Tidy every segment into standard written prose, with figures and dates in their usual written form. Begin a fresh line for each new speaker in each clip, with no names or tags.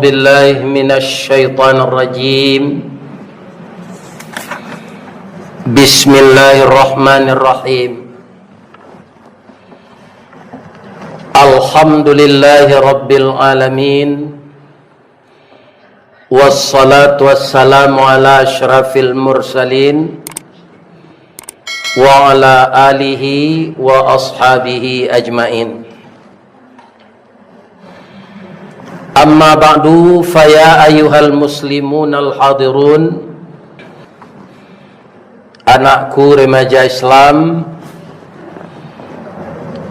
بالله من الشيطان الرجيم. بسم الله الرحمن الرحيم. الحمد لله رب العالمين، والصلاة والسلام على أشرف المرسلين وعلى آله وأصحابه أجمعين. Amma ba'du, faya ayyuhal muslimun al-hadirun, anakku remaja Islam,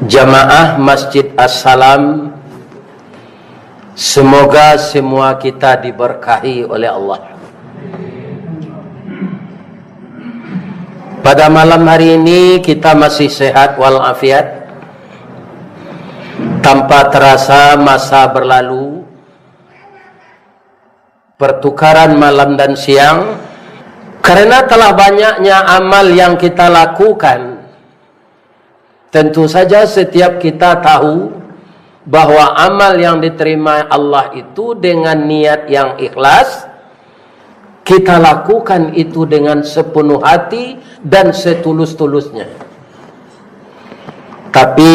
jamaah Masjid As-Salam, semoga semua kita diberkahi oleh Allah. Pada malam hari ini kita masih sehat walafiat, tanpa terasa masa berlalu. Pertukaran malam dan siang, karena telah banyaknya amal yang kita lakukan. Tentu saja setiap kita tahu bahwa amal yang diterima Allah itu dengan niat yang ikhlas. Kita lakukan itu dengan sepenuh hati dan setulus-tulusnya. Tapi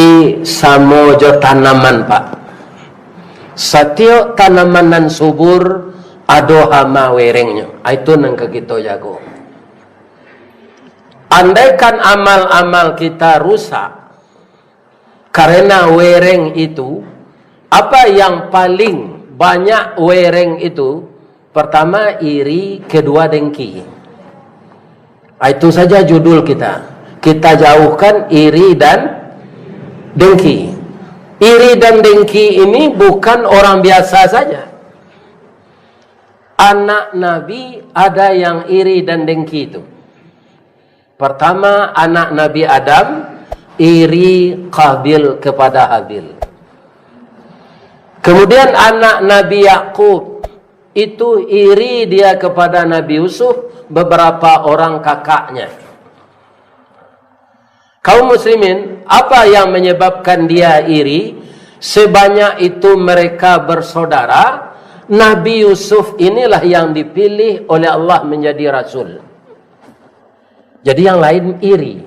samojo tanaman, Pak. Setiap tanaman nan subur ado hama werengnya. Itu nang kita jago. Andaikan amal-amal kita rusak karena wereng itu, apa yang paling banyak wereng itu? Pertama iri, kedua dengki. Itu saja judul kita. Kita jauhkan iri dan dengki. Iri dan dengki ini bukan orang biasa saja. Anak Nabi ada yang iri dan dengki itu. Pertama, anak Nabi Adam iri Qabil kepada Habil. Kemudian anak Nabi Yakub itu iri dia kepada Nabi Yusuf, beberapa orang kakaknya. Kaum muslimin, apa yang menyebabkan dia iri? Sebanyak itu mereka bersaudara. Nabi Yusuf inilah yang dipilih oleh Allah menjadi rasul. Jadi yang lain iri.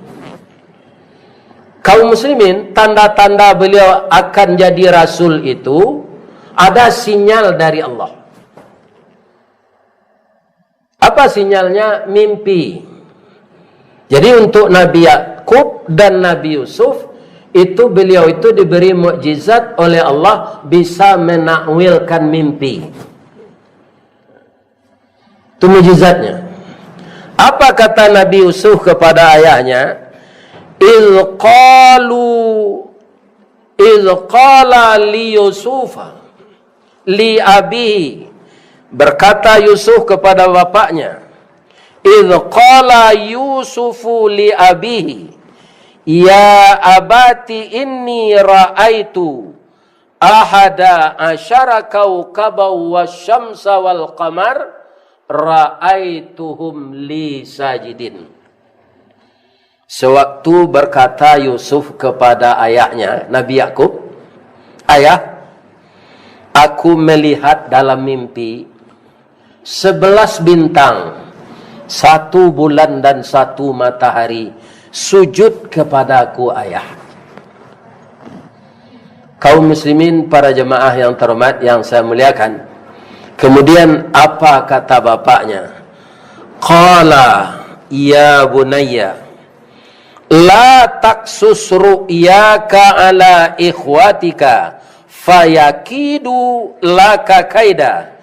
Kaum muslimin, tanda-tanda beliau akan jadi rasul itu ada sinyal dari Allah. Apa sinyalnya? Mimpi. Jadi untuk Nabi Yakub dan Nabi Yusuf itu beliau itu diberi mukjizat oleh Allah, bisa menakwilkan mimpi. Itu mukjizatnya. Apa kata Nabi Yusuf kepada ayahnya? Idh qala li Yusufa li abihi. Berkata Yusuf kepada bapaknya, idh qala Yusufu li abihi, ya abati inni ra'aitu ahada asyara kawkabaw wasyamsa wal qamar ra'aituhum li sajidin. Sewaktu berkata Yusuf kepada ayahnya Nabi Yakub, ayah, aku melihat dalam mimpi 11 bintang, 1 bulan dan 1 matahari sujud kepadaku, ayah. Kaum muslimin, para jemaah yang terhormat yang saya muliakan. Kemudian apa kata bapaknya? Qala ya bunayya la taksus ru'yaka ala ikhwatika fayakidu laka kaida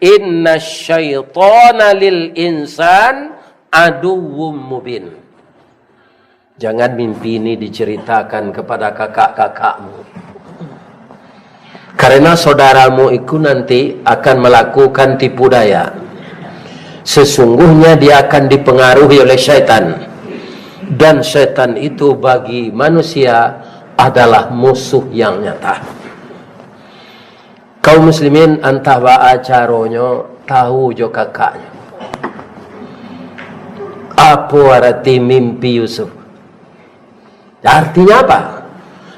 inna syaitana lil insan aduwwum mubin. Jangan mimpi ini diceritakan kepada kakak-kakakmu. Karena saudaramu itu nanti akan melakukan tipu daya. Sesungguhnya dia akan dipengaruhi oleh syaitan. Dan syaitan itu bagi manusia adalah musuh yang nyata. Kaum muslimin, antah ba'a caronyo tahu jo kakaknya. Apa arti mimpi Yusuf? Artinya apa?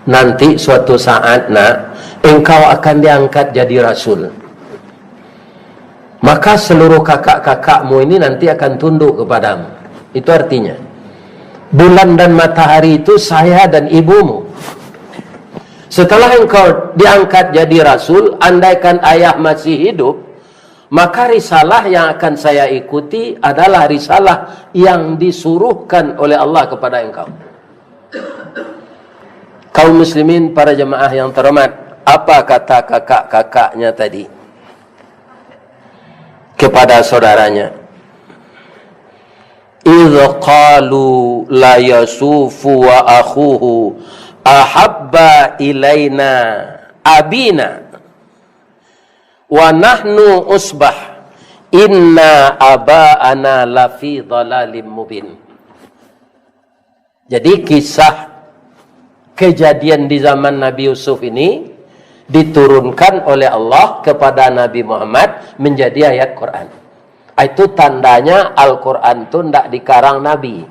Nanti suatu saat engkau akan diangkat jadi rasul. maka seluruh kakak-kakakmu ini nanti akan tunduk kepadamu. Itu artinya bulan dan matahari itu saya dan ibumu. Setelah engkau diangkat jadi rasul, andaikan ayah masih hidup, maka risalah yang akan saya ikuti adalah risalah yang disuruhkan oleh Allah kepada engkau. Kaum muslimin, para jemaah yang terhormat, apa kata kakak-kakaknya tadi kepada saudaranya? Idh qalu la Yusufu wa akhuhu ahabba ilaina abina wa nahnu usbah inna aba'ana lafi dhalalim mubin. Jadi kisah kejadian di zaman Nabi Yusuf ini diturunkan oleh Allah kepada Nabi Muhammad menjadi ayat Quran. Itu tandanya Al-Quran itu tidak dikarang Nabi.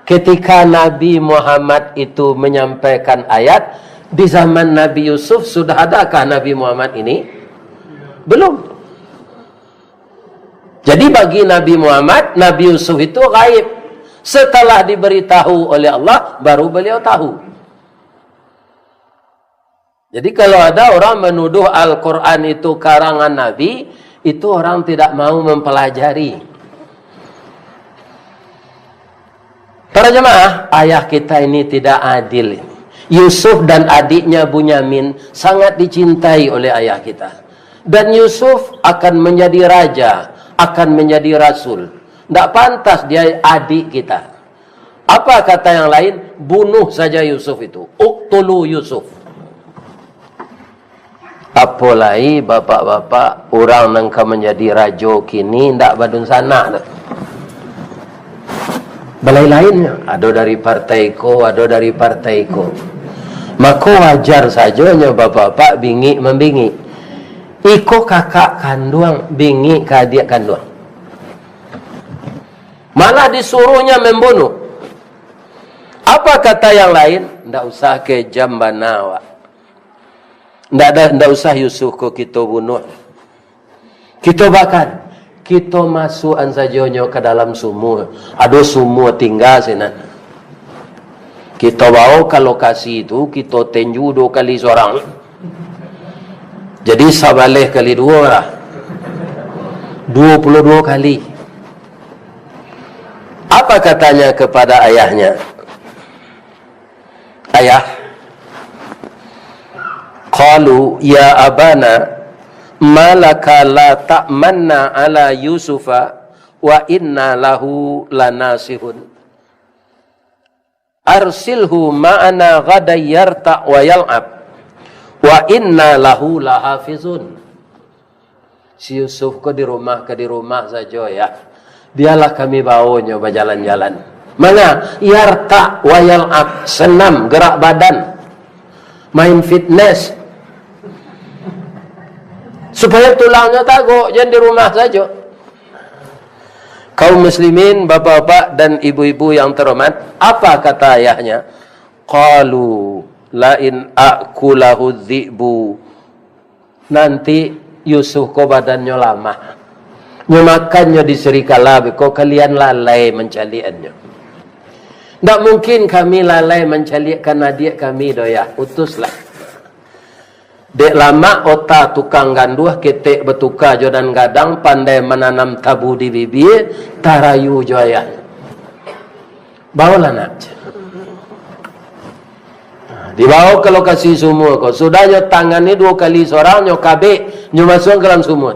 Ketika Nabi Muhammad itu menyampaikan ayat, di zaman Nabi Yusuf sudah adakah Nabi Muhammad ini? Belum. Jadi bagi Nabi Muhammad, Nabi Yusuf itu gaib. Setelah diberitahu oleh Allah, baru beliau tahu. Jadi kalau ada orang menuduh Al-Quran itu karangan Nabi, itu orang tidak mau mempelajari. Para jemaah, ayah kita ini tidak adil. Yusuf dan adiknya Bunyamin sangat dicintai oleh ayah kita. Dan Yusuf akan menjadi raja, akan menjadi rasul. Tidak pantas dia adik kita. Apa kata yang lain? Bunuh saja Yusuf itu. Uqtulu Yusuf. Apalagi bapak-bapak orang nangka menjadi rajo kini ndak badun sana. Balai lainnya ada dari partai ko, ada dari partai ko. Maka wajar sajanya bapak-bapak bingi membingi. Iko kakak kandung bingi ke adik kandung. Malah disuruhnya membunuh. Apa kata yang lain? Ndak usah ke jambanawa. Ndak usah Yusuf ko kita bunuh. Kita bakar. Kita masukkan sajonyo ke dalam sumur. Ada sumur tinggal sana. Kita bawa ke lokasi itu, kita tenju 2 kali seorang. Jadi sabaleh kali 2 lah. 22 kali. Apa katanya kepada ayahnya? Ayah, qalu ya abana malaka la ta'manna ala Yusufa wa inna lahu lanasihun arsilhu ma'ana ghadan yarta' wa yal'ab wa inna lahu lahafizun. Si Yusuf ko di rumah saja ya. Dialah kami bawanya berjalan-jalan. Mana? Yarta' wa yal'ab, senam, gerak badan, main fitness. Supaya tulangnya tagok, jangan di rumah saja. Kaum muslimin, bapak-bapak dan ibu-ibu yang terhormat, apa kata ayahnya? Qalu la in akulahu dhi'bu. Nanti Yusuf ko badannya lama. Nyemakannya di serigala, kok kalian lalai mencaliannya. Tak mungkin kami lalai mencalikan adik kami doya. Utuslah. Dek lama otak tukang ganduh ketek betuka jodan gadang pandai menanam tabu di bibir tarayu joya. Bawalah nak. Dibawa ke lokasi sumur ko. Sudahnya tangan ni 2 kali seorang nyo kabeh nyo masuk ke dalam sumur.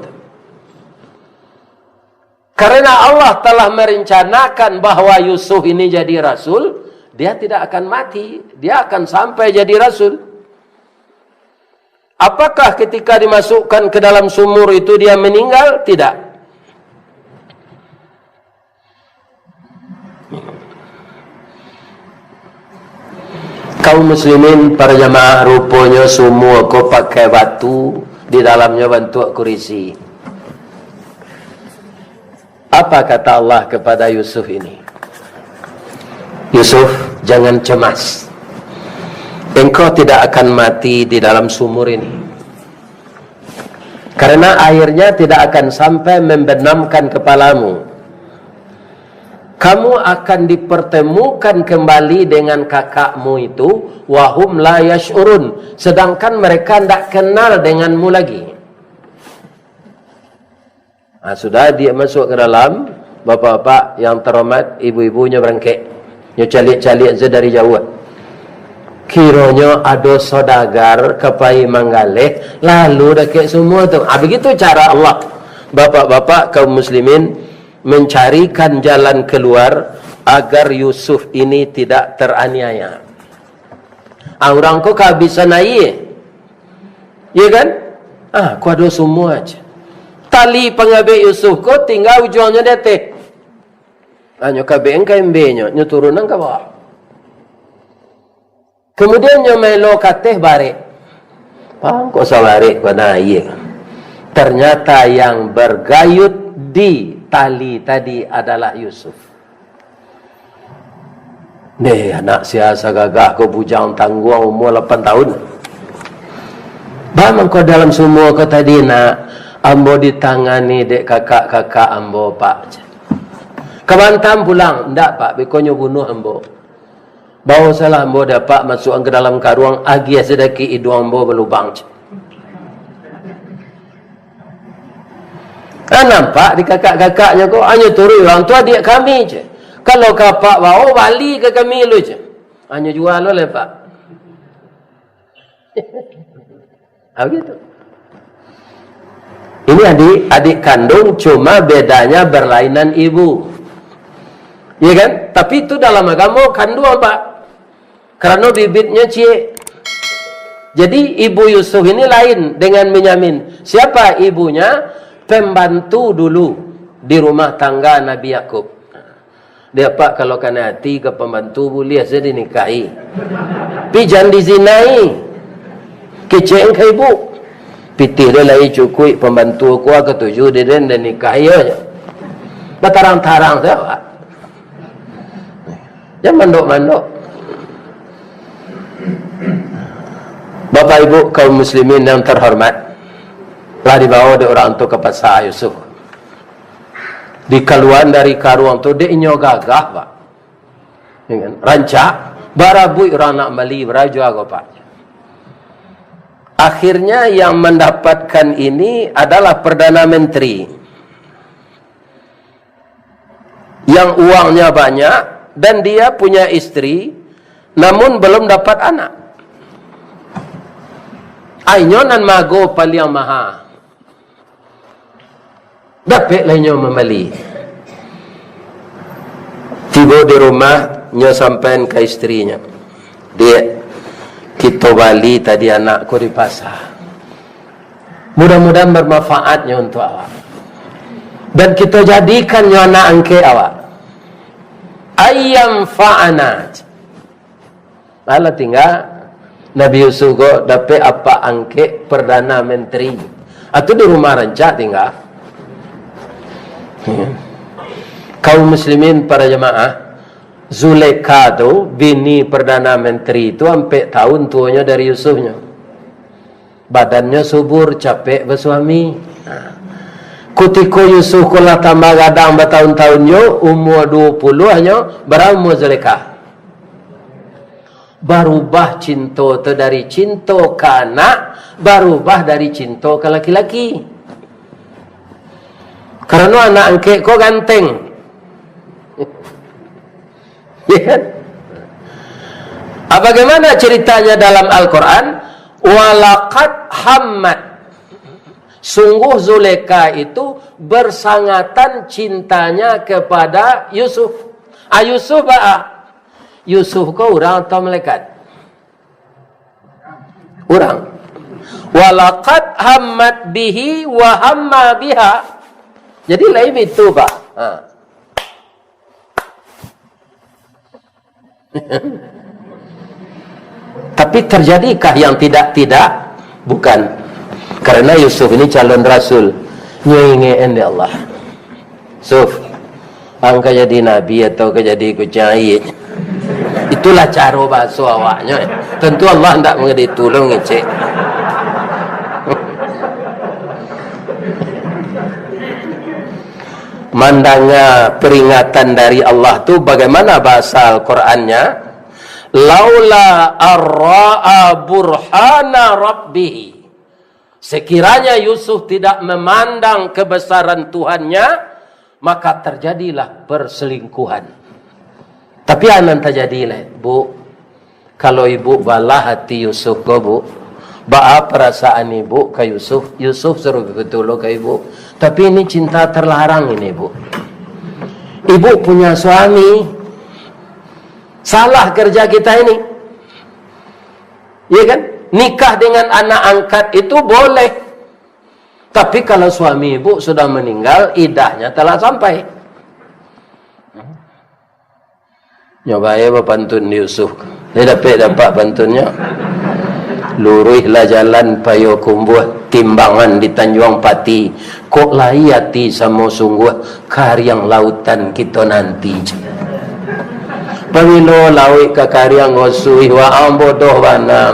Karena Allah telah merencanakan bahwa Yusuf ini jadi rasul, dia tidak akan mati, dia akan sampai jadi rasul. Apakah ketika dimasukkan ke dalam sumur itu dia meninggal? Tidak. Kaum muslimin, para jamaah, rupanya sumur ko pakai batu, di dalamnya bentuk kursi. Apa kata Allah kepada Yusuf ini? Yusuf, jangan cemas. Engkau tidak akan mati di dalam sumur ini. Karena airnya tidak akan sampai membenamkan kepalamu. Kamu akan dipertemukan kembali dengan kakakmu itu, wahum la yash'urun, sedangkan mereka tidak kenal denganmu lagi. Sudah dia masuk ke dalam, bapak-bapak yang terhormat, ibu-ibunya berangkek, nyo calik-calik aja dari jauh. Kiranya ada saudagar kepai manggaleh, lalu dekat semua tu. Begitu cara Allah, bapak-bapak kaum muslimin, mencarikan jalan keluar agar Yusuf ini tidak teraniaya. Orang kau kehabisan air, ya kan? Kau ada semua aja. Tali pengabe Yusuf kau tinggal ujungnya detek. Nyo kabe engkau embenya, nyo turunan ke bawah. Kemudian nyo melo kateh barek. Kau sabarek pada air. Ternyata yang bergayut di tali tadi adalah Yusuf. Anak siasa gagah ko bujang tangguang umur 8 tahun. Bamang ko dalam semua ko tadi nak ambo ditangani dek kakak-kakak ambo pak. Kebantam pulang, ndak pak, bekonyo bunuh ambo. Bawa salah ambo dapat masuk ke dalam karuang agi sedaki hidung ambo berlubang. Nampak di kakak-kakaknya kau hanya turun orang tua adik kami je. Kalau kapak bawa balik ke kami lu je. Hanya jual lo lepak. Begitu. Ini adik kandung, cuma bedanya berlainan ibu. Ya kan? Tapi itu dalam agama kandung apa? Karena bibitnya cie. Jadi ibu Yusuf ini lain dengan Benyamin. Siapa ibunya? Pembantu dulu di rumah tangga Nabi Yakub. Dia pak kalau kena hati ke pembantu boleh saja dinikahi. Tapi jangan dizinai. Keceng ke ibu. Pitih dia lagi cukui pembantu aku ketujuh dia dan nikahi aja. Batarang-tarang saya pak. Jangan mandok-mandok. Bapak ibu kaum muslimin yang terhormat, telah dibawa oleh orang tu ke pasar Yusuf. Di keluar dari karuang tu dia inyo gagah pak. Rancak barabui orang nak beli beraja ko pak. Akhirnya yang mendapatkan ini adalah Perdana Menteri yang uangnya banyak dan dia punya istri namun belum dapat anak. Ainyonan mago paling maha. Dapat lah nyo membeli. Tiba di rumah nyo sampai ke istrinya. Dia kita bali tadi anakku di pasar. Mudah-mudahan bermanfaatnya untuk awak. Dan kita jadikan nyo anak angke awak. Ayam fa'anat. Malah tinggal Nabi Yusuf kok dapat apa angke Perdana Menteri. Atau di rumah rancak tinggal. Kaum muslimin para jemaah, Zulaikha tu bini Perdana Menteri itu sampai tahun tuanya dari Yusufnya. Badannya subur, capek bersuami. Ketika Yusuf kala tambah gadang bertahun-tahunnya, umur 20 hanya berumur Zulaikha. Berubah cinta tu dari cinta ke anak, berubah dari cinta ke laki-laki. Karena anak angkek kau ganteng. Ya kan? Bagaimana ceritanya dalam Al-Quran? Walaqad hammat. Sungguh Zulaikha itu bersangatan cintanya kepada Yusuf. Yusuf ba'a. Yusuf kau orang atau malaikat? Orang. Walaqad hammat bihi wa hamma biha. Jadi lain itu pak. Tapi terjadikah yang tidak? Bukan. Karena Yusuf ini calon rasul. Nyengeen ya Allah. Yusuf, angka jadi nabi atau jadi kucai. Itulah cara bahasa awaknya. Tentu Allah tidak mengerti tolong ngecek. mandanga peringatan dari Allah tu bagaimana bahasa Al-Qur'annya? Laula arra'a burhana rabbih. Sekiranya Yusuf tidak memandang kebesaran Tuhannya, maka terjadilah perselingkuhan. Tapi anan terjadilah, Bu. Kalau ibu balah hati Yusuf ko, Bu, ba perasaan ibu ke Yusuf? Yusuf suruh betul ke ibu. Tapi ini cinta terlarang ini, Bu. Ibu punya suami, salah kerja kita ini. Iya kan? Nikah dengan anak angkat itu boleh. Tapi kalau suami ibu sudah meninggal, idahnya telah sampai. Nyoba ya pantun Yusuf. Dia dapat pantunnya. Luruhlah jalan payo kumbuh timbangan di Tanjung Pati, kok layati sama sungguh karyang lautan kita nanti. Pamilo lawi ke karyang ngosui wa ambodoh wana.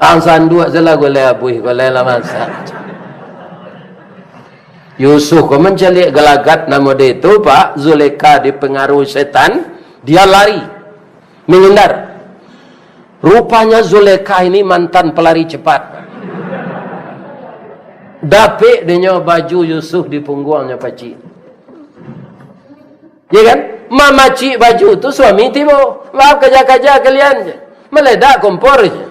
Angsan dua salah goleh abuih goleh lamasa. Yusuf ko mencari gelagat nama dia itu Pak Zulekha dipengaruhi setan, dia lari menghindar. Rupanya Zulekha ini mantan pelari cepat. Dapik dia baju Yusuf di punggungnya pakcik. Ya kan? Mama cik baju tu suami tiba. Maaf kerja-kerja kalian je. Meledak kompor je.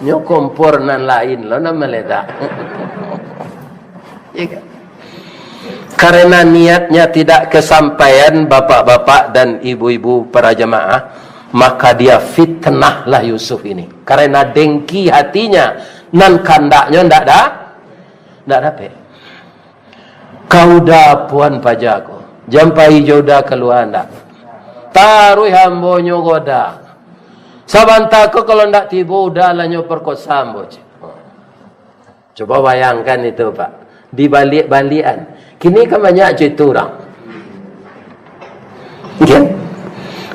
Nyo kompor nan lain lo nan meledak. Ya kan? Karena niatnya tidak kesampaian bapak-bapak dan ibu-ibu para jemaah, maka dia fitnahlah Yusuf ini. Karena dengki hatinya, nan kandaknya ndak dapat. Kau dah puan pajaku, jampai jodoh keluar ndak. Taruh hambonyo goda. Sabantako kalau ndak tiba udah lanyo perkosa ambo. Coba bayangkan itu Pak, di balik-balian. Kini kan banyak cerita orang. Okay?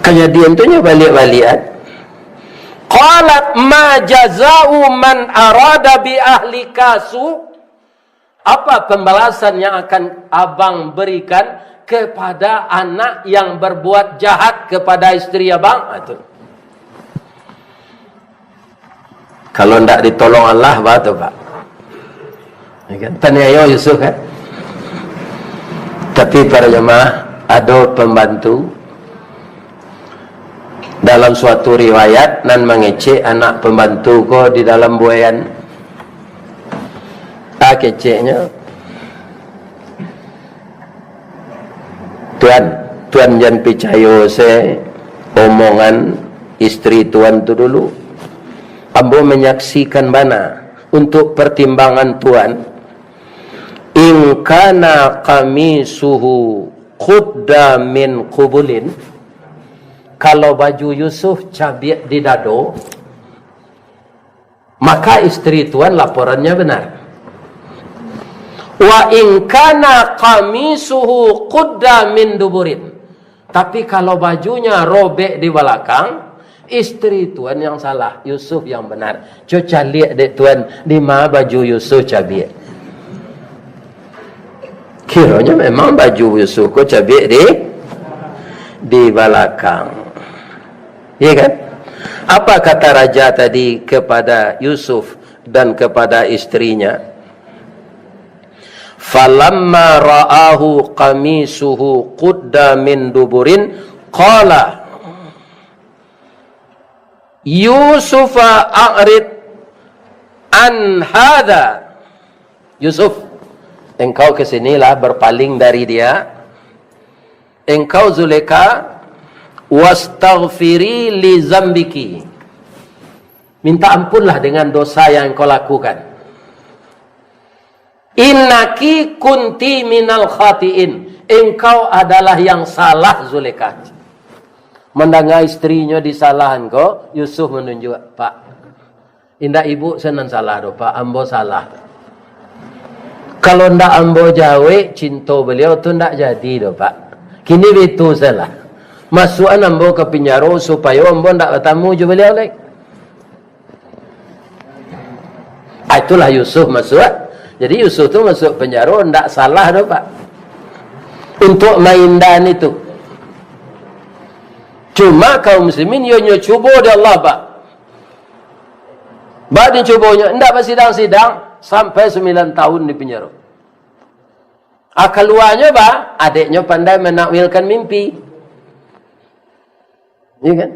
Kejadian tu nya balik-balian. Qalat ma jaza'u man arada bi ahlika su. Apa pembalasan yang akan abang berikan kepada anak yang berbuat jahat kepada istri abang? Itu. Kalau ndak ditolong Allah, apa tu Pak? Ya kan? Tanya Yusuf kan? Tapi para jemaah, ada pembantu dalam suatu riwayat nan mengecek anak pembantu ko di dalam buayan. Keceknya, Tuan jangan percaya saya omongan istri Tuan tu dulu. Ambo menyaksikan mana untuk pertimbangan Tuan. In kana qamisuhu qudda min qubulin, kalau baju Yusuf cabik di dado, maka istri Tuan laporannya benar. Wa in kana qamisuhu qudda min duburin, tapi kalau bajunya robek di belakang, istri Tuan yang salah, Yusuf yang benar. Coba lihat dek Tuan, di mana baju Yusuf cabik. Kiranya memang baju Yusuf ko cabik di belakang. Ya kan? Apa kata raja tadi kepada Yusuf dan kepada istrinya? Falamma ra'ahu qamisuhu qudda min duburin qala Yusufa a'rid an hadha. Yusuf, engkau kesinilah, berpaling dari dia. Engkau Zulekha, wastaghfiri li zambiki, minta ampunlah dengan dosa yang engkau lakukan. Innaki kunti minal khatiin, engkau adalah yang salah Zulekha. Mendengar istrinya disalahan kau, Yusuf menunjuk, Pak, indah ibu senang salah do Pak, ambo salah. Kalau ndak ambo jawe cinta beliau tu ndak jadi do Pak. Kini itu salah. Masukan ambo ke penjara supaya ambo ndak bertemu je beliau lagi. Itulah Yusuf masuk Jadi Yusuf tu masuk penjara ndak salah dah Pak. Untuk maindan itu. Cuma kaum muslimin yo cuba dia Allah Pak. Bak dicubanya ndak bersidang-sidang sampai 9 tahun di penjara. Keluarnya Pak, adiknya pandai menakwilkan mimpi. Iya kan?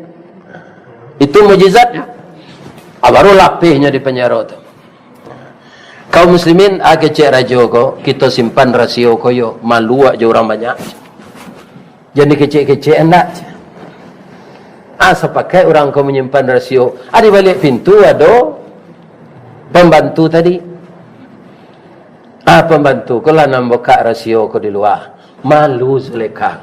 Itu mujizatnya. Baru lapihnya di penjara tu. Kaum muslimin kecek rajo ko, kita simpan rasio ko yo, malu aja orang banyak. Jadi kecek-kecek endak. Sepakai orang kau menyimpan rasio. Di balik pintu ada pembantu tadi. Pembantu kalau nak buka rasio ko di luar. Malu Zulekha.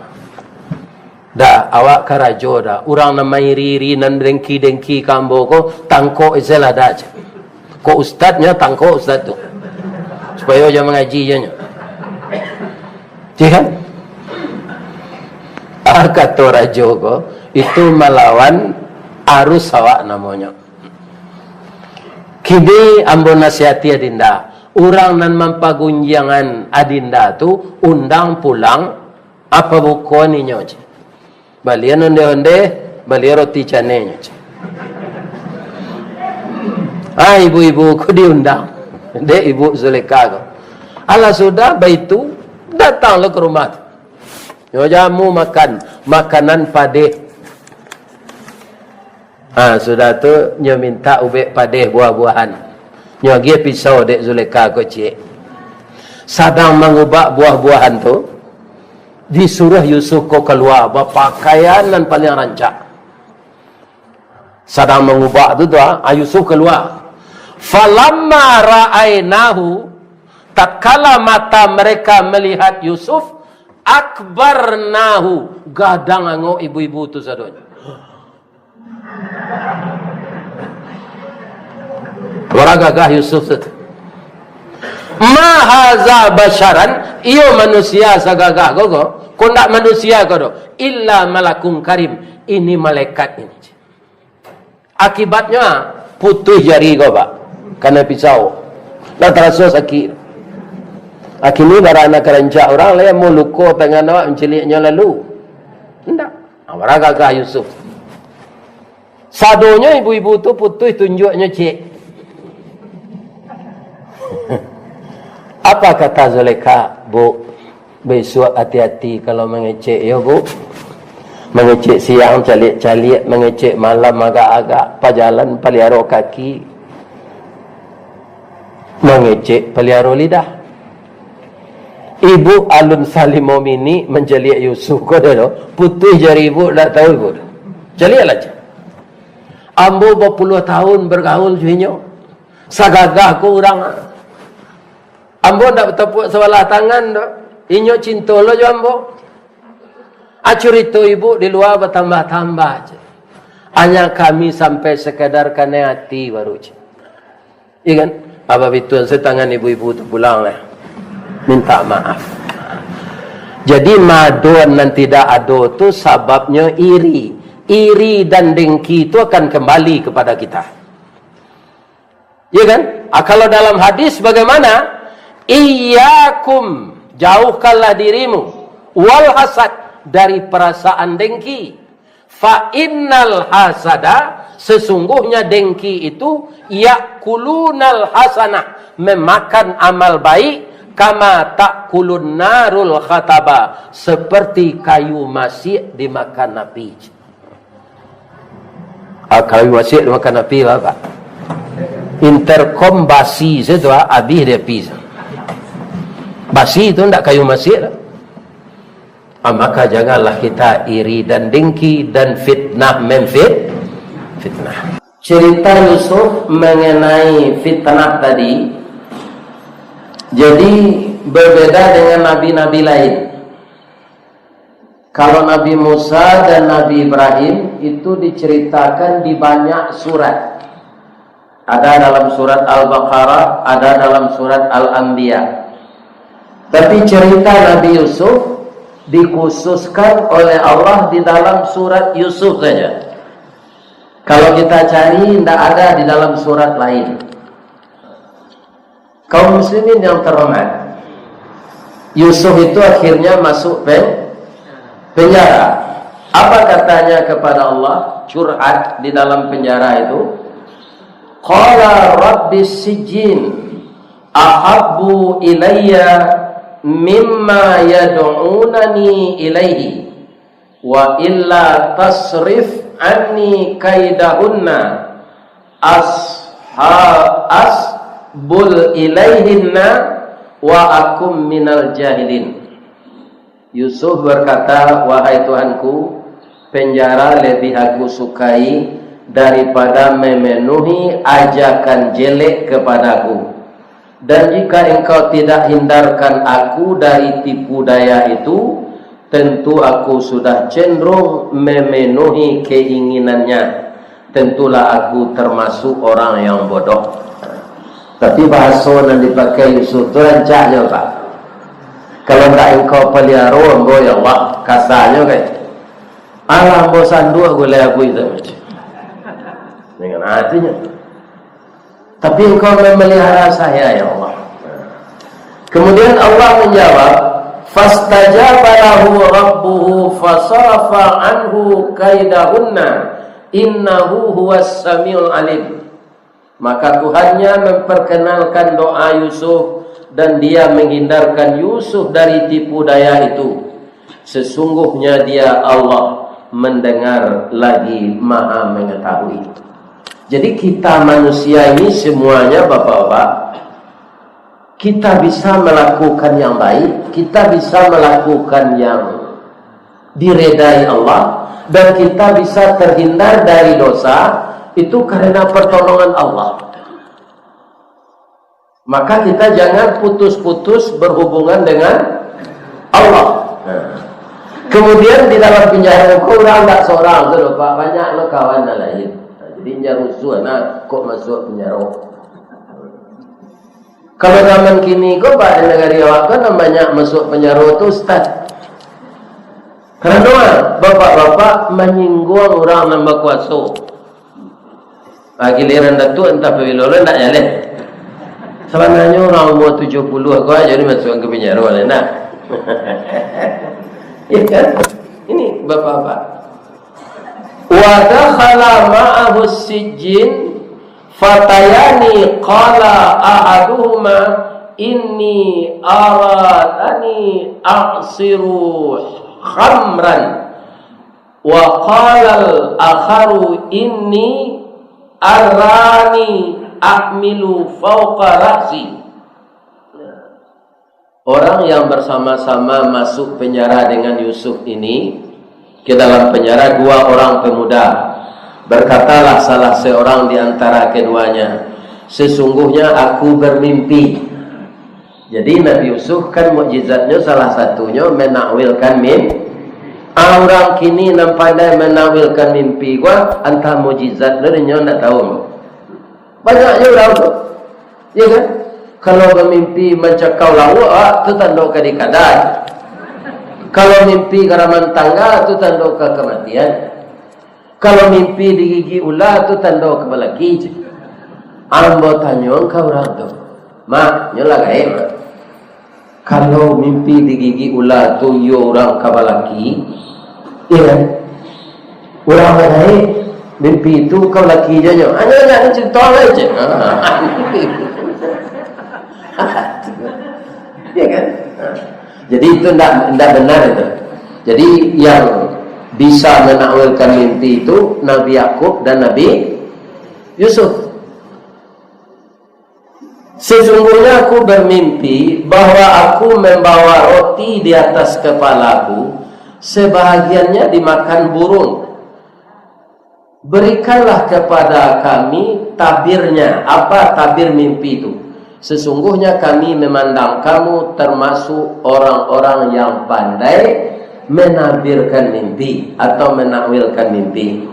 Dah awak karajo dah. Orang namai riri nan dengki kambo ko tangko izelah dah. Ko ustadnya tangko ustad tu. Supaya dia mengaji je nya. Kan? Kata rajo ko itu melawan arus awak namanya. Kini ambo nasihati adinda. Orang nan mampagunjangan adinda tu undang pulang apa buku ni nyoje. Balian onde-onde, balian roti cane nyoje. Ibu-ibu ku diundang. Dek ibu Zulekha ko. Allah sudah baitu datanglah ke rumah tu. Nyo jamu makan makanan padeh. Sudah tu nyo minta ubek padeh buah-buahan. Nyo gi pisau dek Zulekha ko cik. Sedang mengubah buah-buahan tu, disuruh Yusuf ko keluar berpakaian dan paling rancak. Sedang mengubah tu Yusuf keluar. Falamma ra'ainahu, tatkala mata mereka melihat Yusuf, akbarnahu, gadang ango ibu-ibu tu sadonya. Orang gagah Yusuf tu. Ma haza basyaran, iyo manusia sagagah gogo, ko ndak manusia godo, illa malakum karim, ini malaikat ini. Akibatnya putus jari go Pak, karena pisau. Nak terasa sakit. Akhirnya barang nak kerancak orang lain mau luko tangan awak menceliknya lalu. Tidak. Orang gagah Yusuf. Sadonya ibu-ibu tu putus tunjuknya cik. Apa kata Zulekha? Bu, besok hati-hati kalau mengecek ya bu. Mengecek siang calik-calik, mengecek malam agak-agak, pajalan pelihara kaki. Mengecek pelihara lidah. Ibu alun salim momini menjeliak Yusuf ko dah putih jari ibu tak tahu ibu. Jeliaklah je. Ambo berpuluh tahun bergaul juinyo. Sagagah ko orang. Ambo tak bertepuk sebelah tangan dah. Inyo cinta lo je ambo. Cerita ibu di luar bertambah-tambah je. Hanya kami sampai sekadar kena hati baru je. Iya kan? Apa betul setangan ibu-ibu tu pulang lah. Minta maaf. Jadi madon dan tidak ado tu sebabnya iri. Iri dan dengki itu akan kembali kepada kita. Ya kan? Kalau dalam hadis bagaimana? Iyyakum, jauhkanlah dirimu wal hasad, dari perasaan dengki. Fa innal hasada, sesungguhnya dengki itu yakulunal hasanah, memakan amal baik, kama takulun narul khataba, seperti kayu masik dimakan api. Kayu masik dimakan api apa? Intercom basi itu habis dia pisah. Basi itu tidak kayu masik. Maka janganlah kita iri dan dengki dan fitnah fitnah. Cerita Yusuf mengenai fitnah tadi, jadi berbeda dengan nabi-nabi lain. Kalau Nabi Musa dan Nabi Ibrahim itu diceritakan di banyak surat. Ada dalam surat Al-Baqarah, ada dalam surat Al-Anbiya. Tapi cerita Nabi Yusuf dikhususkan oleh Allah di dalam surat Yusuf saja. Kalau kita cari, tidak ada di dalam surat lain. Kaum muslimin yang terhormat, Yusuf itu akhirnya masuk penjara. Apa katanya kepada Allah? Curhat di dalam penjara itu. Qala rabbis sijin ahabbu ilayya mimma yad'unani ilaihi wa illa tasrif anni kaidahunna asbul ilaihinna wa akum minal jahilin. Yusuf berkata, wahai Tuhanku, penjara lebih aku sukai daripada memenuhi ajakan jelek kepadaku. Dan jika engkau tidak hindarkan aku dari tipu daya itu, tentu aku sudah cenderung memenuhi keinginannya. Tentulah aku termasuk orang yang bodoh. Tapi bahasa yang dipakai Yusuf itu rancaknya, Pak. Kalau tak engkau pelihara, engkau ya Allah, kasarnya kan. Alah bosan dua boleh aku itu macam. Dengan artinya. Tapi engkau memelihara saya ya Allah. Kemudian Allah menjawab, fastajaba lahu rabbuhu fasarafa anhu kaidahunna innahu huwas samiul alim. Maka Tuhannya memperkenalkan doa Yusuf dan dia menghindarkan Yusuf dari tipu daya itu. Sesungguhnya dia Allah mendengar lagi maha mengetahui. Jadi kita manusia ini semuanya Bapak-bapak, kita bisa melakukan yang baik, kita bisa melakukan yang diredai Allah, dan kita bisa terhindar dari dosa, itu karena pertolongan Allah. Maka kita jangan putus-putus berhubungan dengan Allah. Kemudian di dalam penjara kau orang tak seorang tu Pak, banyak lo kawan lain. Jadi jarusuh nak kok masuk penjara. Kalau zaman kini kau Pak negara awak kan banyak masuk penjara tu ustaz. Karena bapak-bapak menyinggung orang nambah kuasa. Giliran datuk entah perwilolan tak jalan. Sebenarnya orang umur 70 aku aja ni masuk ke penjara lah nak. Ya kan? Ini bapak-bapak. Wa dakhala ma'ahu sijjin fatayani qala ahaduhuma inni aradani a'siru khamran wa qala al-akharu inni arani ahmilu fawqa ra'si. Orang yang bersama-sama masuk penjara dengan Yusuf ini, ke dalam penjara dua orang pemuda. Berkatalah salah seorang di antara keduanya, sesungguhnya aku bermimpi. Jadi Nabi Yusuf kan mukjizatnya salah satunya menakwilkan mimpi. Orang kini pandai menakwilkan mimpi gua, antara mukjizat darinya tak tahu. Banyaknya orang tu, ya kan? Kalau bermimpi mencakau lawa, itu tanda kadang-kadang. Kalau mimpi karaman tangga, itu tanda kematian. Kalau mimpi digigi ular, itu tanda kebalaki. Ambo tanya kau orang tu, mak, nyolah gaib. Kalau mimpi digigi ular tu yo orang kebalaki, iya kan? Orang gaib mimpi itu kau laki je nyo. Hanya cerita aja. Ya kan? Jadi itu tidak benar itu. Jadi yang bisa menakwilkan mimpi itu Nabi Yakub dan Nabi Yusuf. Sesungguhnya aku bermimpi bahwa aku membawa roti di atas kepalaku, sebahagiannya dimakan burung. Berikanlah kepada kami tabirnya. Apa tabir mimpi itu? Sesungguhnya kami memandang kamu termasuk orang-orang yang pandai menabirkan mimpi atau menakwilkan mimpi.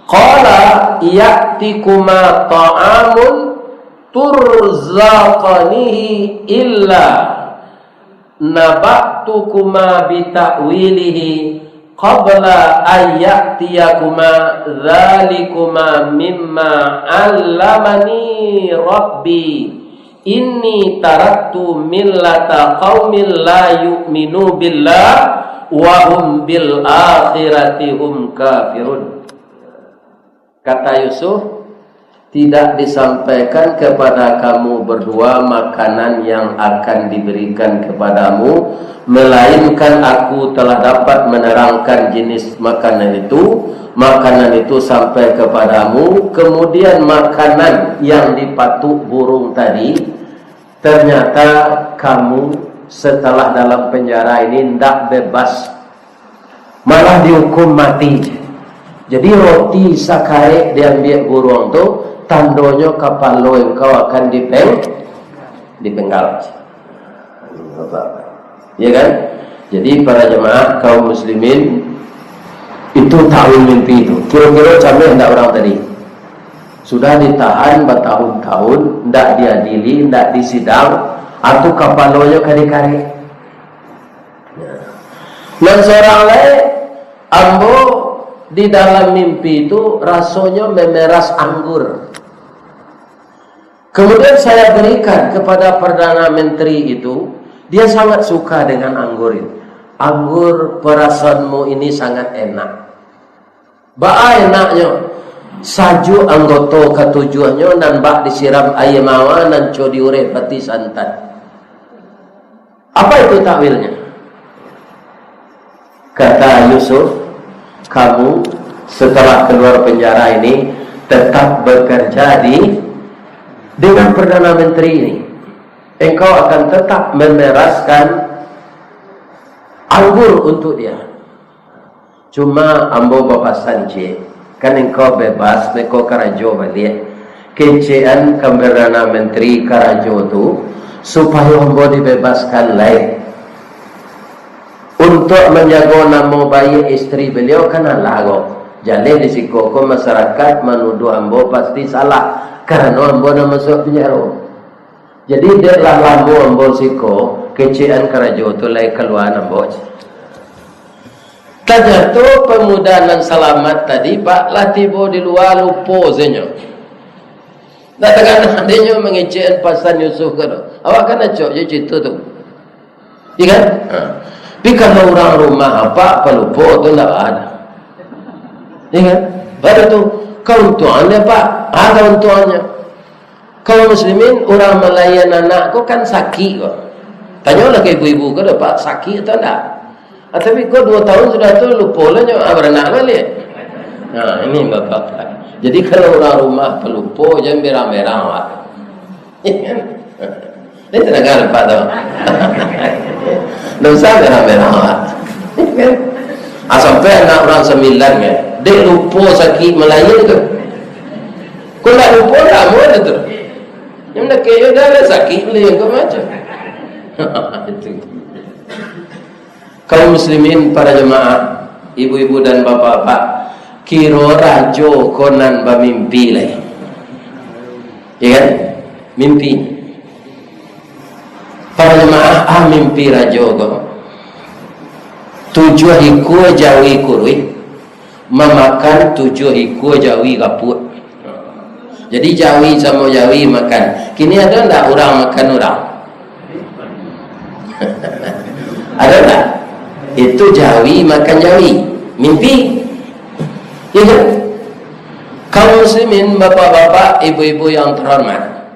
Qala ya'tikuma ta'amun turzaqanihi illa naba'tukuma bita'wilihi qabla ayyatiyakuma dhalikuma mimma allamani rabbi inni taraktu millata qaumin la yu'minu billah wa hum bil akhirati hum kafirun. Kata Yusuf, tidak disampaikan kepada kamu berdua makanan yang akan diberikan kepadamu, melainkan aku telah dapat menerangkan jenis makanan itu. Makanan itu sampai kepadamu, kemudian makanan yang dipatuk burung tadi, ternyata kamu setelah dalam penjara ini tidak bebas, malah dihukum mati. Jadi roti sakare diambil burung tu, tandonyo kapalo engkau akan dipenggal. Ya kan? Jadi para jemaah kaum muslimin, itu tahu mimpi itu. Kira-kira sampai hendak orang tadi sudah ditahan bertahun-tahun, hendak diadili, hendak disidang, atau kapalonya kari-kari. Dan seorang lain, ambo di dalam mimpi itu rasanya memeras anggur. Kemudian saya berikan kepada Perdana Menteri itu, dia sangat suka dengan anggur itu. Anggur perasaanmu ini sangat enak. Ba enaknya. Saju anggota ketujuannya dan bak disiram air mawar dan codi urep pati santan. Apa itu takwilnya? Kata Yusuf, kamu setelah keluar penjara ini tetap bekerja dengan Perdana Menteri ini. Engkau akan tetap memeraskan anggur untuk dia. Cuma ambo bapak sanje, kan engkau bebas, engkau karajo balik. Kecean Perdana Menteri karajo tu supaya ambo dibebaskan lain. Untuk menjaga nama baik istri beliau kan lago. Jadi risiko ko masyarakat menuduh ambo pasti salah karena ambo nak masuk penjara. Jadi dia lah lambo ambo siko kecean karajo tu lain keluar ambo. Tanya tu pemuda dan selamat tadi pak lah tiba di luar lupa zenya. Datangkan adanya mengecekan pasan Yusuf kan. Awak kan acok je cerita tu. Iya kan? Tapi kalau orang rumah apa lupa tu tak ada. Iya kan? Pada tu keuntungannya pak, ada keuntungannya. Kalau muslimin orang melayan anak kau kan sakit kau. Tanyalah ke ibu-ibu kau dapat sakit atau tak? Tapi kau 2 tahun sudah tu lupa lah nyawa beranak balik. Nah ini bapak. Jadi kalau orang rumah pelupa jangan merah-merah awak. Ini tenaga lepas tu. Tak usah merah-merah awak. Sampai anak orang 9 kan, dia lupa sakit Melayu tu. Kau nak lupa tak mana tu? Yang nak kaya dah ada sakit Melayu kau macam. Itu. Kaum muslimin para jemaah, ibu-ibu dan bapak-bapak, kira rajo konan bermimpi lah. Ya kan? Mimpi. Para jemaah, mimpi rajo kau. 7 hiku jawi kurui, memakan 7 hiku jawi kaput. Jadi jawi sama jawi makan. Kini ada tak orang makan orang? Ada tak? Itu jawi makan jawi. Mimpi. Ya kan? Kaum muslimin, bapak-bapak, ibu-ibu yang terhormat,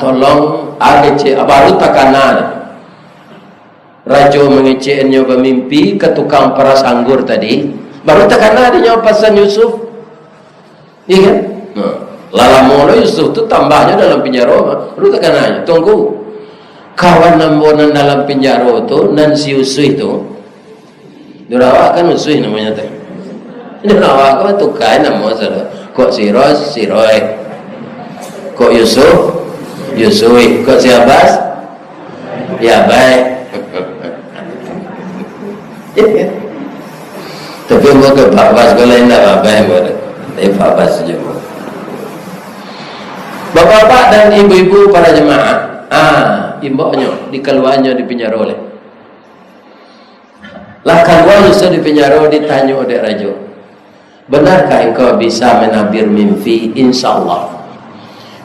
tolong ADC baru takanan. Rajo mengeceknya bermimpi ke tukang peras anggur tadi. Baru takanan dia pasan Yusuf. Ya kan? Lalamono Yusuf tu tambahnya dalam penjara. Baru takanannya. Tunggu. Kawan nambonan dalam penjara tu nan si Usui tu Durawak kan Usui namanya tu. Durawak kan tukai nama salah. Kok Siroy kok Yusuf Yusui, kok si Abbas ya baik. Tapi gua ke Pak Abbas gua lain tak baik gua. Tapi Pak Abbas saja. Bapak-bapak dan ibu-ibu para jemaah, imboknya dikeluarnya di penjara oleh. Lah keluar Yusuf di penjara ditanya oleh raja, benarkah engkau bisa menabir mimpi? Insyaallah.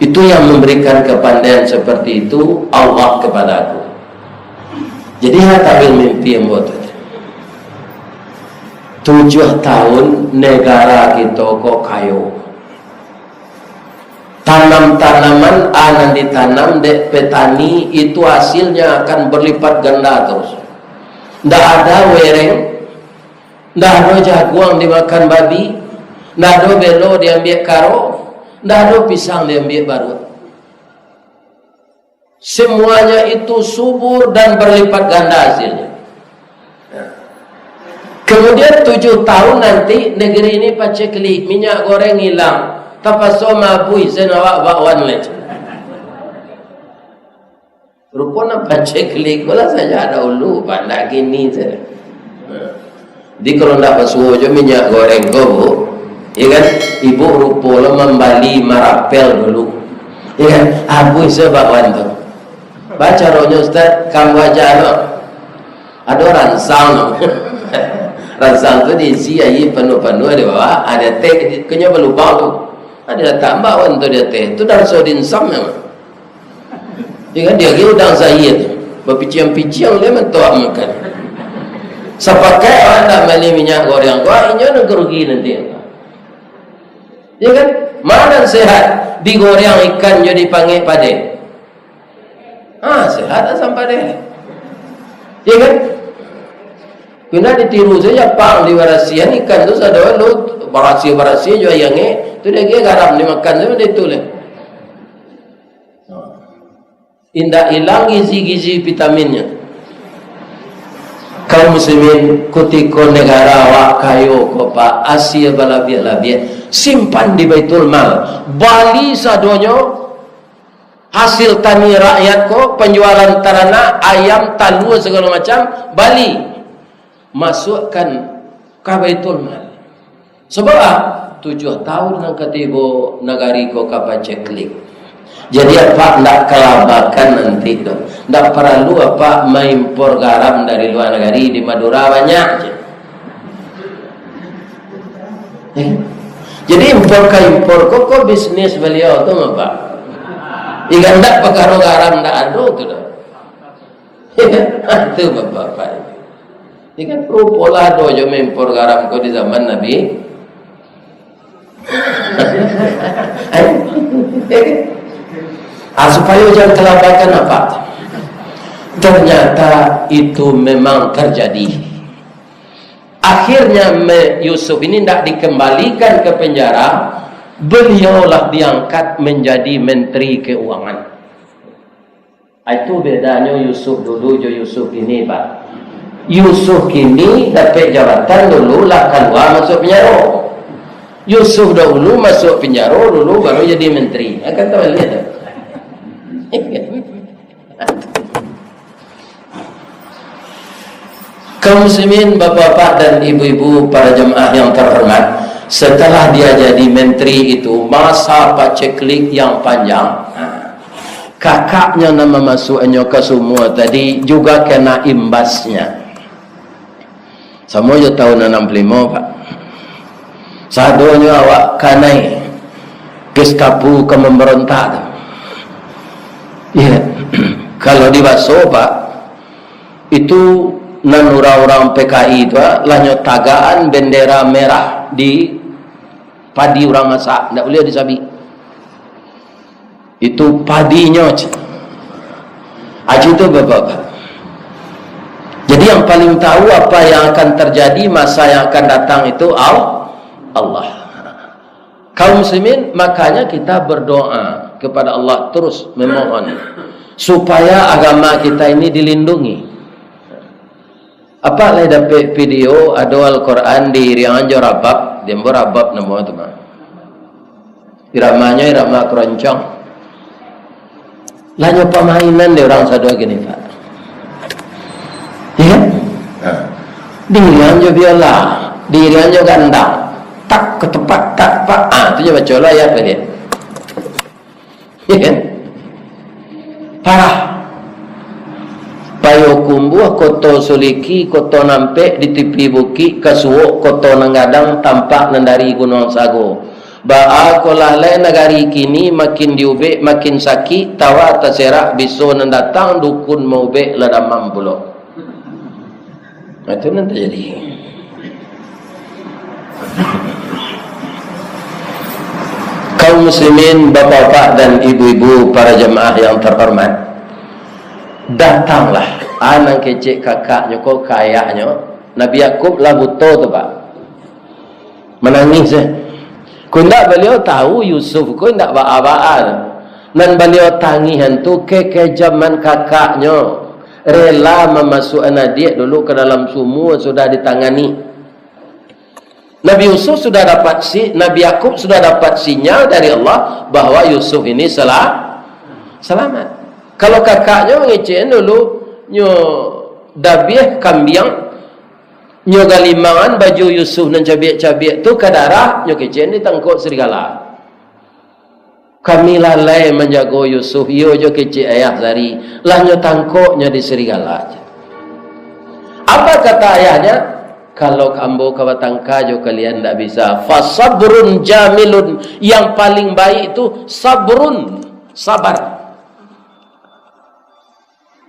Itu yang memberikan kepandaian seperti itu Allah kepadaku. Jadi hatamil mimpi yang buat 7 tahun negara kita kok kayo. Tanam-tanaman akan ditanam dek petani itu hasilnya akan berlipat ganda terus. Ndak ada wereng, ndak ada jaguang dimakan babi, ndak ada belo diambil karo, ndak ada pisang diambil baru. Semuanya itu subur dan berlipat ganda hasilnya. Kemudian 7 tahun nanti negeri ini pacekli, minyak goreng hilang. Tapaso mabui senawak bakwan leh. Rupanya pacekli, bola saja ada ulu pada gini saja. Di kalau nak pasuh je minyak goreng kau, ya kan? Ibu rupa membali marapel dulu, ya kan? Abu sebakwan tu. Baca rohnya Ustaz, kamu baca no. Ada ransang, ransang tu diisi air penuh-penuh di bawah, ada teh, kenya berlubang tu. Ada tambah untuk dia teh. Itu dah sodin sam memang. Ya kan dia kira udang saya tu. Berpiciang-piciang dia mentuak makan. Sepakai orang tak beli minyak goreng. Wah ini nak rugi nanti. Ya kan? Mana sehat? Digoreng ikan jadi panggil pade. Sehat asam pade. Ya kan? Kena ditiru saja pang di warasian ikan tu sadar lu barasi juga yang tu dia garam dimakan tu dia tu leh. Indah hilang gizi-gizi vitaminnya. Kaum muslimin kutiko negara wak kayo ko pa Asia balabia-labia simpan di Baitul Mal. Bali sadonyo hasil tani rakyat ko penjualan ternak ayam talua segala macam Bali masukkan ke Baitul Mal. Sebab 7 tahun nang ketibo negari ko kapaceklik. Jadi apa ndak kelabakan nanti tu. Ndak perlu apa mengimpor garam dari luar negeri di Madura banyak je. Jadi impor kok bisnis beliau tu apa? Ikan ndak perkara garam ndak ada tu dah. Itu bapak-bapak. Ikan rupola do je mengimpor garam ko di zaman Nabi. Supaya jangan kelabakan apa? Ternyata itu memang terjadi. Akhirnya Yusuf ini tidak dikembalikan ke penjara. Beliaulah diangkat menjadi Menteri Keuangan. Itu bedanya Yusuf dulu dan Yusuf ini, Pak. Yusuf ini dapat jabatan dulu lah keluar masuk penjara. Yusuf dahulu masuk penjara dulu baru jadi menteri. Akan tahu lihat. Kaum muslimin, bapak-bapak dan ibu-ibu para jemaah yang terhormat, setelah dia jadi menteri itu masa paceklik yang panjang. Kakaknya nama masuknya ke semua tadi juga kena imbasnya. Semua je tahun 65, Pak. Sadonya awak kanai Gestapo ke memberontak tu. Ya, kalau di Baso, Pak, itu nan orang-orang PKI itu lahnya tagaan bendera merah di padi orang masak, tidak boleh disabi. Itu padinya. Aji itu bapak-bapak. Jadi yang paling tahu apa yang akan terjadi masa yang akan datang itu Allah. Kaum muslimin, makanya kita berdoa kepada Allah terus memohon supaya agama kita ini dilindungi. Apa lah dapat video ada Al-Quran di Rianjo Rabab, dia berabab nama tu mah. Iramanya irama keroncong. Lahnya permainan dia orang sadua gini, Pak. Ya? Di Rianjo biola, di Rianjo gandang. Tak ketepak tak pak, tu je baca lah ya apa dia. Ya kan? Parah. Payo kumbuh koto suliki koto nampe di tepi bukit kasuok koto nanggadang tampak nandari Gunung Sago. Ba'akolah lain negari kini makin diubek makin sakit tawa terserak biso nan datang dukun mau ubek ladamam pula. Itu nanti jadi. Kaum muslimin, bapak-bapak dan ibu-ibu para jemaah yang terhormat, datanglah anak kecik kakaknya kok kayaknya Nabi Yakub lah butuh tu pak, menangis Kundak beliau tahu Yusuf ko ndak baa-baa. Nan beliau tangihan tu ke zaman kakaknya rela memasukkan adik dulu ke dalam sumur sudah ditangani. Nabi Yusuf sudah dapat Nabi Yakub sudah dapat sinyal dari Allah bahwa Yusuf ini selamat. Kalau kakaknya ngecein dulu nyo dabiah kambing nyo galimangan baju Yusuf dan cabiak-cabiak tu ke darah nyo kecen ditangkut serigala. Kami lalai menjaga Yusuf yo jo kecik ayah sari lah nyo tangkut nyo di serigala. Apa kata ayahnya? Kalau ambo kabatangka jo kalian tidak bisa. Fasabrun jamilun, yang paling baik itu sabrun, sabar.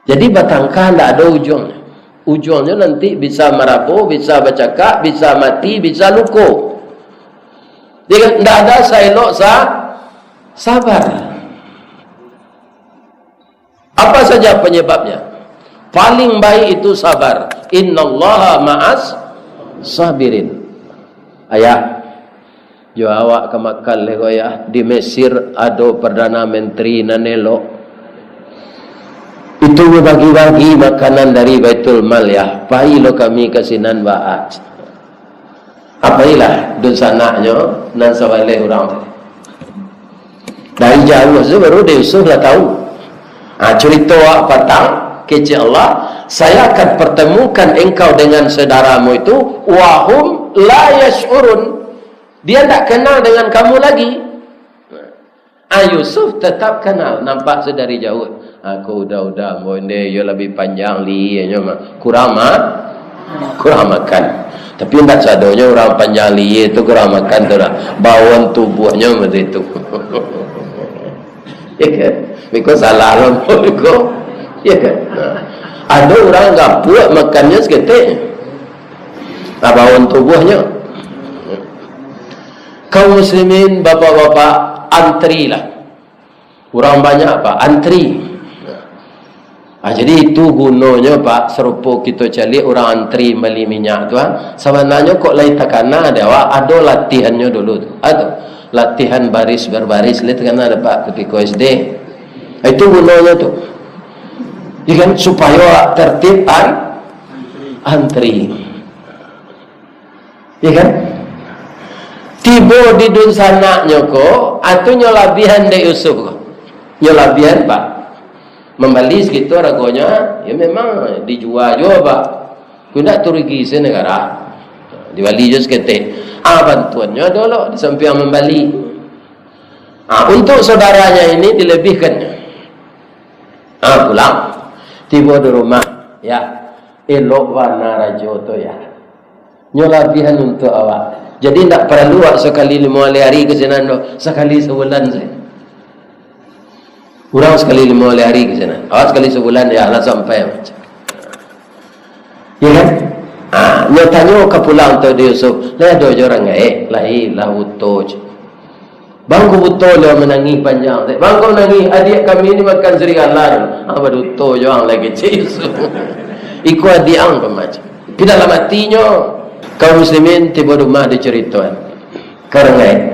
Jadi batangka tidak ada ujungnya. Ujungnya nanti bisa merapuh, bisa bercakap, bisa mati, bisa luko. Jadi tidak ada saelok sabar. Apa saja penyebabnya? Paling baik itu sabar. Innallaha ma'as sabirin. Ayah, jo awak ke Makkah lego ya. Di Mesir ada Perdana Menteri nanelo. Itu bagi-bagi makanan dari Baitul Mal ya. Pailo kami kasinan baat. Apailah dun sanaknya nan sawale orang. Dari jauh tu baru dia Yusuf lah tahu. Cerita awak patang kece Allah, saya akan pertemukan engkau dengan saudaramu itu wahum la yash'urun. Dia tak kenal dengan kamu lagi. Yusuf tetap kenal, nampak sedari jauh. Aku udah bonde yo lebih panjang li nya kurang makan. Tapi tak sadonya orang panjang li itu kurang makan tu lah. Bawaan tubuhnya macam itu. Ya kan? Miko salah lah miko. Ya kan? Ada orang enggak puas makannya seketik. Bawaan tubuhnya. Kaum muslimin, bapak-bapak, antrilah. Kurang banyak apa? Antri. Jadi itu gunanya Pak, serupa kita cari orang antri beli minyak tu. Sebenarnya kok lain takana ada latihannya dulu tu. Ada latihan baris berbaris lihat takana ada Pak ketika SD. Itu gunanya tu. Ikan supaya tertib antri. Ya kan? Tiba di dun sanaknya ko atau nyolabihan de Yusuf ko. Nyolabihan Pak. Membeli segitu ragonya ya memang dijual juga Pak. Kuda turigi senegara. Diwali je seketik. Bantuannya dulu di samping membeli. Untuk saudaranya ini dilebihkannya. Pulang. Tiba di rumah ya. Elok warna rajo tu ya. Nyolabihan untuk awak. Jadi tak perlu sekali 5 hari ke sana, sekali sebulan saja. Kurang sekali 5 hari ke sana. Awak sekali sebulan ya lah sampai macam. Ya kan? Nyatanya ke pulang tu dia Yusuf. Lah ada orang lain lah utuh. Bangku utuh dia menangis panjang. Bangku menangis adik kami ni makan serigala. Apa utuh orang lagi Yusuf. Iku adik ang macam. Tidak dalam hatinya. Kaum muslimin tiba rumah diceritakan. Karena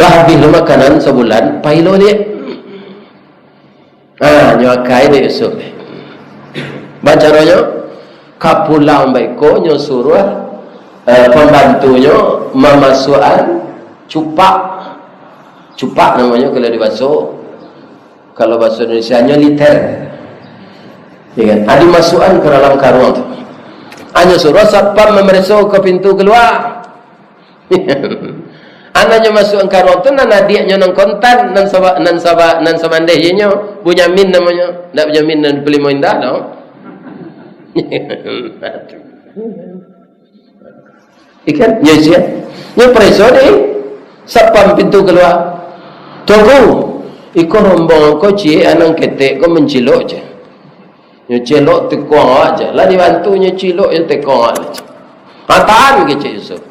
habis makanan sebulan, pailo dia. Nyakai dia Yusuf. Baca ronya, kapulang baiko nyuruh pembantunya memasukkan cupak. Cupak namanya kalau dibasuh. Kalau bahasa Indonesianya liter. Ya kan? Ada masukkan ke dalam karung tu. Hanya suruh satpam memeriksa ke pintu keluar. Anaknya masuk ke karung tu, nan adiknya nang kontan, nan samandehnya, Bunyamin namanya. Tak Bunyamin nan beli moindah tau. Ikan, ya, nya preso deh, sapam pintu keluar. Tunggu, iko rombong ko cie anang ketek ko mencilok je. Nya cilok tekong aja, lah dibantunya cilok yang tekong aja. Tahan ke Cik Yusuf.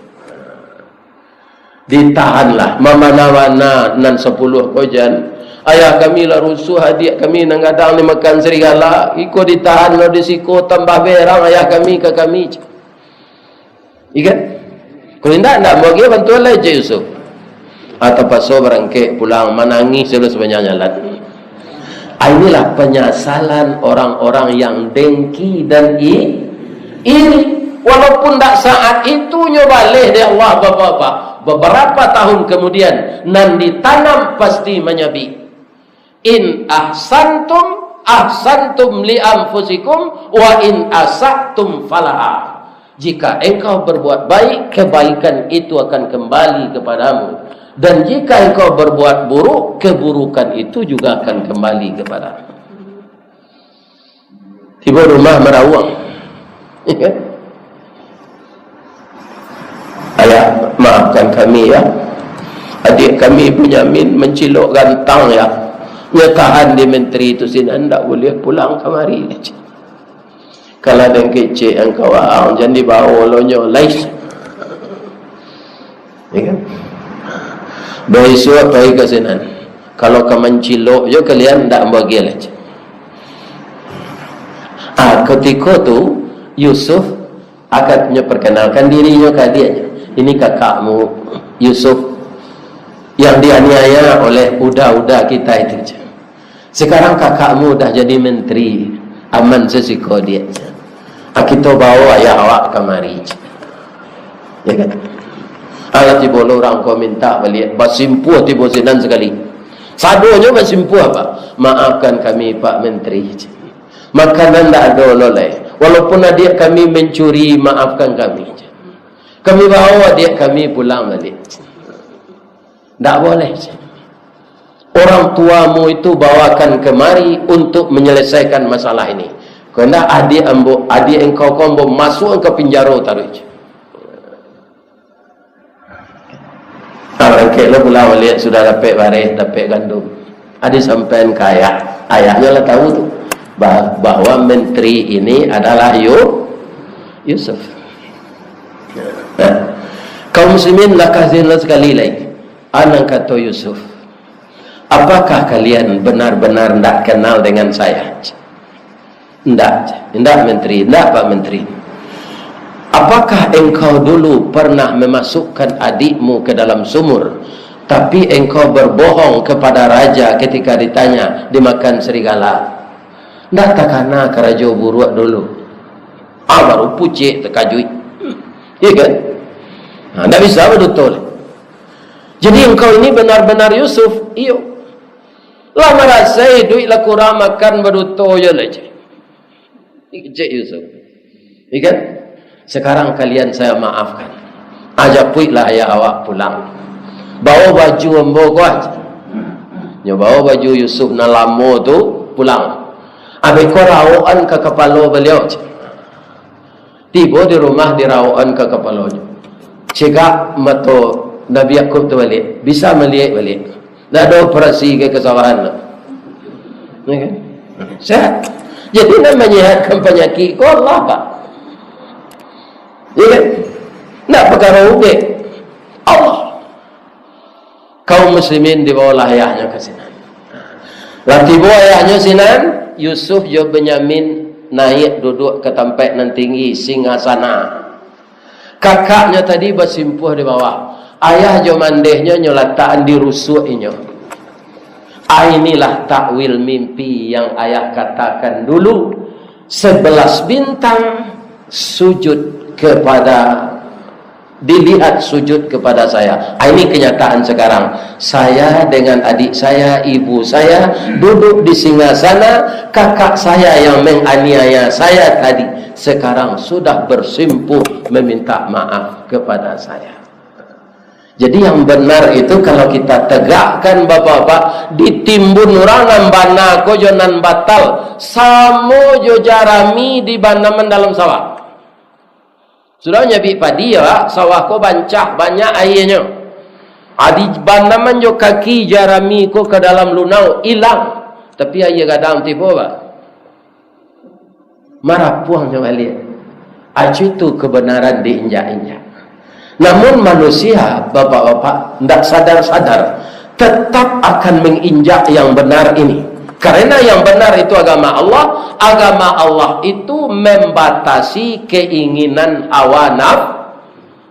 Ditahanlah mana-mana nan 10 kojan. Ayah kami lah rusuh, adik kami nang gadang ni makan serigala. Iko ditahan lo disiko tambah berang ayah kami ke kami. Ikan? Kalau tidak mau dia bantuan lah Cik Yusuf. Atau paso berangkek pulang menangis sebelum sebenarnya jalan. Inilah penyesalan orang-orang yang dengki dan iri. Walaupun tak saat itu nyobaleh dia Allah bapak-bapak. Beberapa tahun kemudian nan ditanam pasti menyabi. In ahsantum li anfusikum wa in asatum falaha. Jika engkau berbuat baik, kebaikan itu akan kembali kepadamu. Dan jika engkau berbuat buruk, keburukan itu juga akan kembali kepadamu. Tiba rumah merawang. Ayah, maafkan kami ya. Adik kami Bunyamin mencilok gantang ya. Nyatahan di menteri itu sini anda boleh pulang kemari. Kalau ada kecik yang kawang jangan dibawa lonyo lais. Ya kan? Besok pergi ke sini. Kalau kau mencilok je kalian tak bagi lah. Ketika tu Yusuf akan perkenalkan dirinya ke adiknya. Ini kakakmu Yusuf yang dianiaya oleh budak-budak kita itu. Sekarang kakakmu dah jadi menteri, aman sesiko dia. Kita bawa ayah awak kemari. Ya kan? Kalau tiba orang kau minta balik, basimpuh tiba sinan sekali. Sadonya basimpuh apa? Maafkan kami Pak Menteri. Makanan tak ada oleh. Walaupun adik kami mencuri, maafkan kami. Kami bawa adik kami pulang balik. Tak boleh. Orang tuamu itu bawakan kemari untuk menyelesaikan masalah ini. Kerana adik engkau masuk ke penjara taruh. Rangkek lo pulang balik sudah dapat baris, dapat gandum. Adik sampai kaya. Ayahnya lah tahu tu bahawa menteri ini adalah Yusuf. Kaum muslimin lah kazinlah sekali lagi. Anak kata Yusuf, apakah kalian benar-benar tidak kenal dengan saya? Tidak menteri, tidak Pak Menteri. Apakah engkau dulu pernah memasukkan adikmu ke dalam sumur, tapi engkau berbohong kepada raja ketika ditanya dimakan serigala? Tidak takana ke raja buruk dulu. Baru pucik terkajui. Iya kan? Tidak bisa betul. Jadi engkau ini benar-benar Yusuf. Iyo. Lah merasai duit lah kurang makan berutuh je lah. Cik Yusuf. Iya kan? Sekarang kalian saya maafkan. Ajak puiklah ayah awak pulang. Bawa baju embo aja. Bawa baju Yusuf na lamo tu pulang. Habis kau rawaan ke kepala beliau. Tiba di rumah dirawaan ke kepalanya. Cegak mato Nabi Yaakob tu balik. Bisa melihat balik. Tak ada operasi ke kesalahan. Okay. Sehat. Jadi nak menyihatkan penyakit kau Allah Pak. Ya kan? Tak perkara ubik. Allah. Kaum muslimin dibawa ayahnya ke sinan. Lah tiba ayahnya sinan, Yusuf jo Benyamin naik duduk ke tempat nan tinggi singgasana. Kakaknya tadi bersimpuh di bawah. Ayah jo mandehnya nyolataan di rusuknya. Inilah takwil mimpi yang ayah katakan dulu. 11 bintang sujud kepada, dilihat sujud kepada saya. Ini kenyataan sekarang. Saya dengan adik saya, ibu saya duduk di singgasana. Kakak saya yang menganiaya saya tadi sekarang sudah bersimpuh meminta maaf kepada saya. Jadi yang benar itu kalau kita tegakkan bapak-bapak, ditimbun orang bana kojonan batal samo jo jarami di banaman dalam sawah. Sudah nyabik padi ya, sawah ko bancah banyak airnya. Adi banaman jo kaki jarami ko ke dalam lunau hilang. Tapi air gadang tiba ba. Marah puangnya balik. Acu itu kebenaran diinjak-injak. Namun manusia, bapak-bapak, tidak sadar-sadar, tetap akan menginjak yang benar ini. Karena yang benar itu agama Allah. Agama Allah itu membatasi keinginan hawa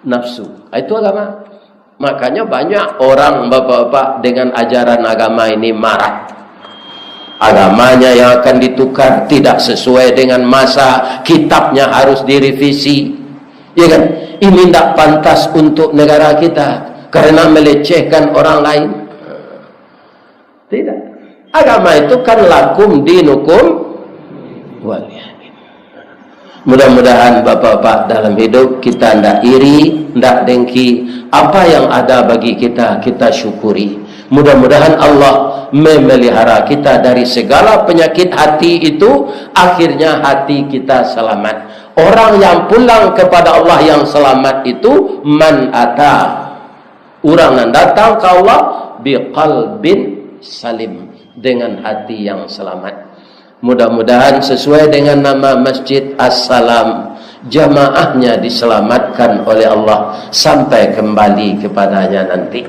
nafsu. Itu agama. Makanya banyak orang bapak-bapak dengan ajaran agama ini marah. Agamanya yang akan ditukar tidak sesuai dengan masa, kitabnya harus direvisi. Ya kan? Ini tidak pantas untuk negara kita karena melecehkan orang lain. Tidak. Agama itu kan lakum dinukum waliyadin. Mudah-mudahan bapak-bapak dalam hidup kita tidak iri, tidak dengki. Apa yang ada bagi kita, kita syukuri. Mudah-mudahan Allah memelihara kita dari segala penyakit hati itu. Akhirnya hati kita selamat. Orang yang pulang kepada Allah yang selamat itu man ata. Orang yang datang ke Allah biqalbin salim, dengan hati yang selamat. Mudah-mudahan sesuai dengan nama Masjid As-Salam, jamaahnya diselamatkan oleh Allah sampai kembali kepadanya nanti.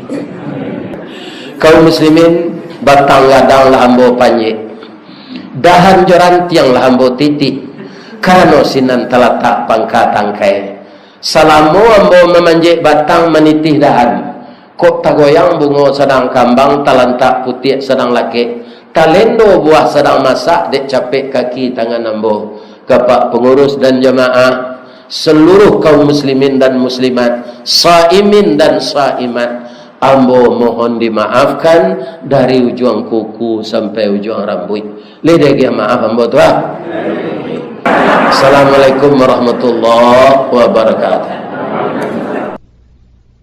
Kaum muslimin, batang ladang lahambo panjik, dahan joran tiang lahambo titik, kano sinan talatak pangka tangkai. Salamu ambo memanjik batang menitih dahan. Kok tagoyang bungo sedang kambang, talantak putih sedang laki, talendo buah sedang masak, dek capek kaki tangan ambo. Kepak pengurus dan jamaah, seluruh kaum muslimin dan muslimat, saimin dan saimat, ambo mohon dimaafkan dari ujung kuku sampai ujung rambut. Ledek ya maaf ambo tua. Assalamualaikum warahmatullahi wabarakatuh.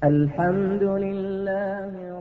Alhamdulillah.